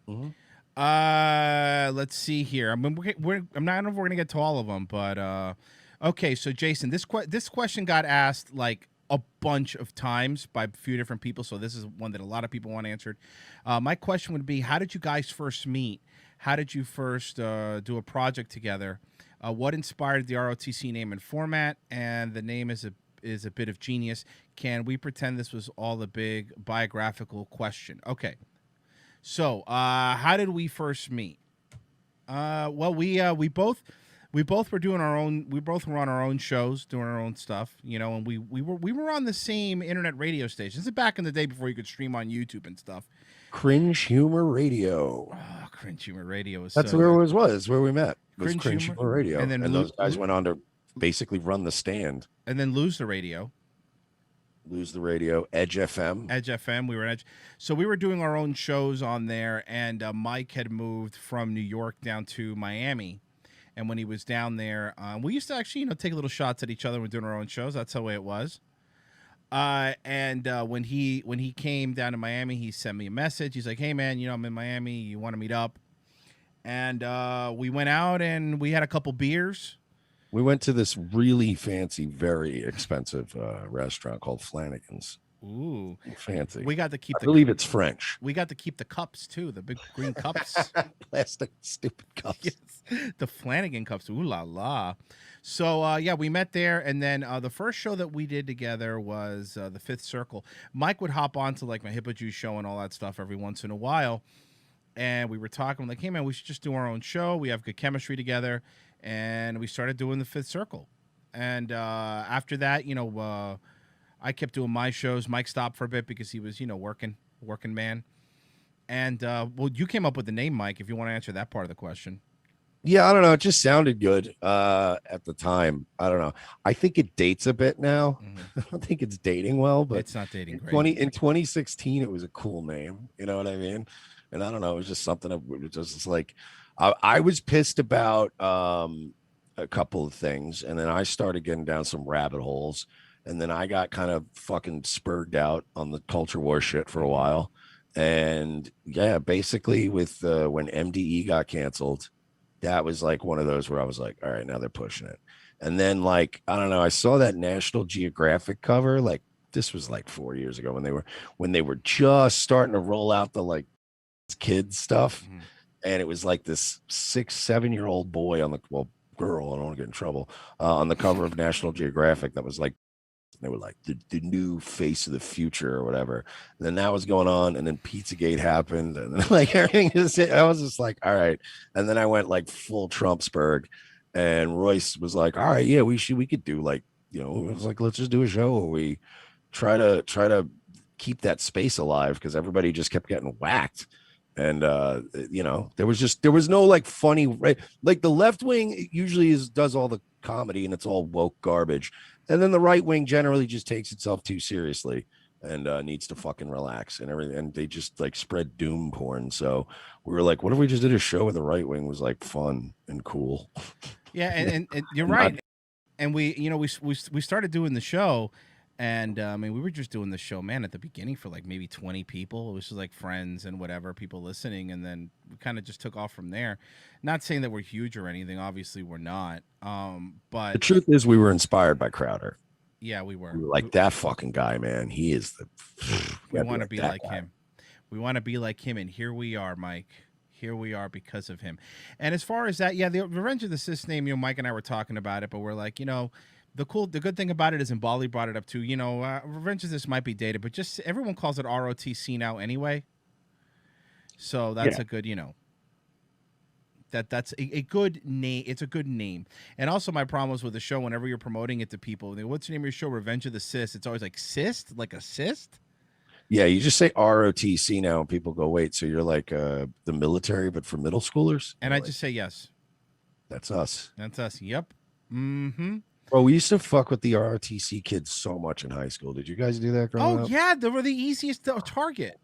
Mhm. Let's see here. I mean, I'm not know if we're gonna get to all of them, but okay. So Jason, this question got asked like a bunch of times by a few different people. So this is one that a lot of people want answered. My question would be, how did you guys first meet? How did you first do a project together? What inspired the ROTC name and format? And the name is a bit of genius. Can we pretend this was all a big biographical question? Okay. So, how did we first meet? Well, we both were doing our own. We both were on our own shows, doing our own stuff, you know. And we were on the same internet radio station. This is back in the day before you could stream on YouTube and stuff. Cringe Humor Radio. Oh, Cringe Humor Radio was That's so where good. it was where we met. Was Cringe Cringe Humor, Humor and Radio, then and those guys went on to basically run the stand. and then lose the radio. Lose the Radio, Edge FM. Edge FM. We were Edge, so we were doing our own shows on there. And Mike had moved from New York down to Miami, and when he was down there, we used to actually, take little shots at each other. We're doing our own shows. That's the way it was. And when he came down to Miami, he sent me a message. He's like, "Hey man, I'm in Miami. You want to meet up?" And we went out and we had a couple beers. We went to this really fancy, very expensive restaurant called Flanagan's. Ooh, Fancy. we got to keep I believe it's French. we got to keep the cups too, the big green cups. Plastic stupid cups. Yes, the Flanagan cups. Ooh la la. So yeah, we met there, and then the first show that we did together was the Fifth Circle. Mike would hop on to like my Hippo Juice show and all that stuff every once in a while, and we were talking. I'm like, hey man, we should just do our own show. We have good chemistry together, and we started doing the Fifth Circle. And after that, I kept doing my shows. Mike stopped for a bit because he was, working man. And well, you came up with the name, Mike. If you want to answer that part of the question. Yeah, I don't know. It just sounded good at the time. I don't know. I think it dates a bit now. I don't think it's dating well, but It's not dating in great. 2016, it was a cool name. You know what I mean? And I don't know. It was just something that was just like I was pissed about a couple of things, and then I started getting down some rabbit holes, and then I got kind of fucking spurred out on the culture war shit for a while. And yeah, basically with when MDE got canceled, that was like one of those where I was like, all right, now they're pushing it. And then like, I don't know, I saw that National Geographic cover. Like this was like 4 years ago when they were just starting to roll out the like kids stuff. Mm-hmm. And it was like this 6, 7 year old boy on the girl, I don't want to get in trouble, on the cover of National Geographic that was like they were like the new face of the future or whatever. And then that was going on, and then Pizzagate happened, and then, like everything just I was just like, all right. And then I went like full Trumpsburg, and Royce was like, all right, yeah, we could do like, it was like, let's just do a show where we try to keep that space alive because everybody just kept getting whacked. And there was no like funny, right? Like the left wing usually does all the comedy and it's all woke garbage, and then the right wing generally just takes itself too seriously and needs to fucking relax and everything, and they just like spread doom porn. So we were like, what if we just did a show where the right wing was like fun and cool? Yeah, and you're right. And we started doing the show, and I mean, we were just doing the show, man, at the beginning for like maybe 20 people. It was just like friends and whatever, people listening, and then we kind of just took off from there. Not saying that we're huge or anything. Obviously, we're not. The But truth is, we were inspired by Crowder. yeah, we were. We were like, that fucking guy, man. He is the. We want to be that like guy. him. We want to be like him, and here we are, Mike. Here we are because of him. And as far as that, yeah, the Revenge of the Sis name, Mike and I were talking about it, but we're like, the good thing about it is, and Bali brought it up too. Revenge of this might be dated, but just everyone calls it ROTC now anyway. So that's a good, that's a good name. It's a good name. And also, my problem was with the show. Whenever you're promoting it to people, what's the name of your show? Revenge of the Sis. It's always like cyst, like a cyst. Yeah, you just say ROTC now, and people go, wait, so you're like the military, but for middle schoolers? And I just say yes. That's us. That's us. Yep. Mm-hmm. Bro, we used to fuck with the ROTC kids so much in high school. Did you guys do that growing up? Oh yeah, they were the easiest target.